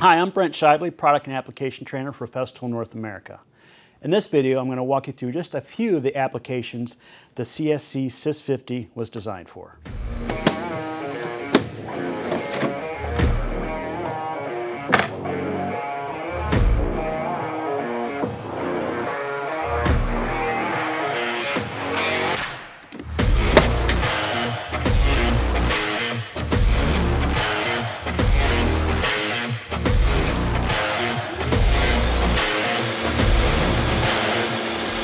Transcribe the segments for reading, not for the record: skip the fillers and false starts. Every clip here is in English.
Hi, I'm Brent, Product and Application Trainer for Festool North America. In this video, I'm going to walk you through just a few of the applications the CSC SYS 50 was designed for.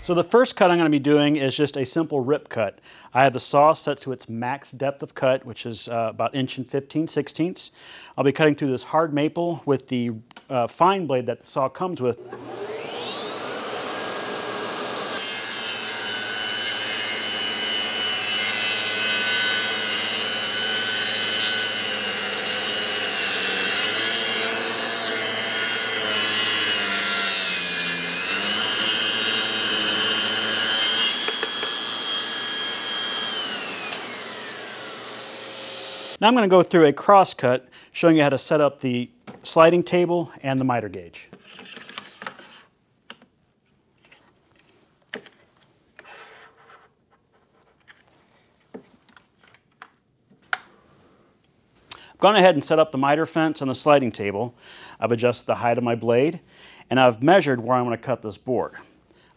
So the first cut I'm going to be doing is just a simple rip cut. I have the saw set to its max depth of cut, which is about 1.15 I'll be cutting through this hard maple with the fine blade that the saw comes with. Now I'm going to go through a cross cut showing you how to set up the sliding table and the miter gauge. I've gone ahead and set up the miter fence on the sliding table. I've adjusted the height of my blade and I've measured where I'm going to cut this board.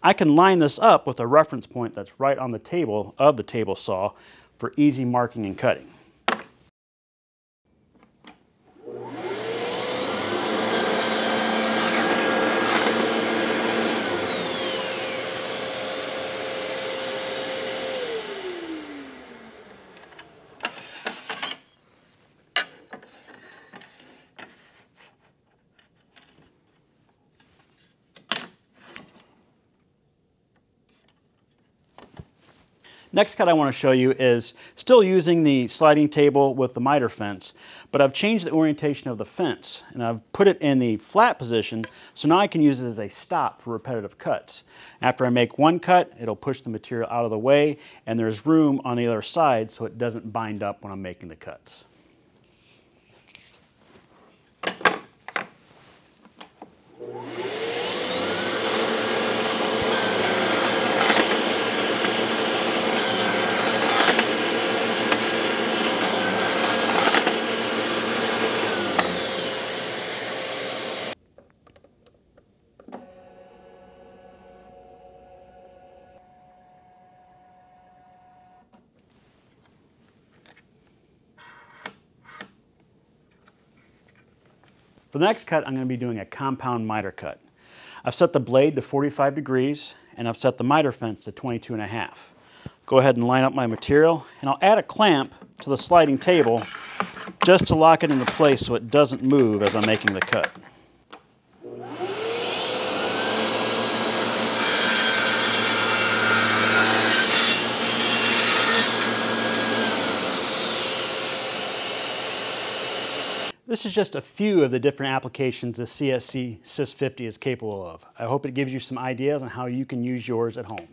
I can line this up with a reference point that's right on the table of the table saw for easy marking and cutting. Next cut I want to show you is still using the sliding table with the miter fence, but I've changed the orientation of the fence and I've put it in the flat position so now I can use it as a stop for repetitive cuts. After I make one cut, it'll push the material out of the way and there's room on the other side so it doesn't bind up when I'm making the cuts. For the next cut, I'm going to be doing a compound miter cut. I've set the blade to 45 degrees and I've set the miter fence to 22.5. Go ahead and line up my material and I'll add a clamp to the sliding table just to lock it into place so it doesn't move as I'm making the cut. This is just a few of the different applications the CSC SYS 50 is capable of. I hope it gives you some ideas on how you can use yours at home.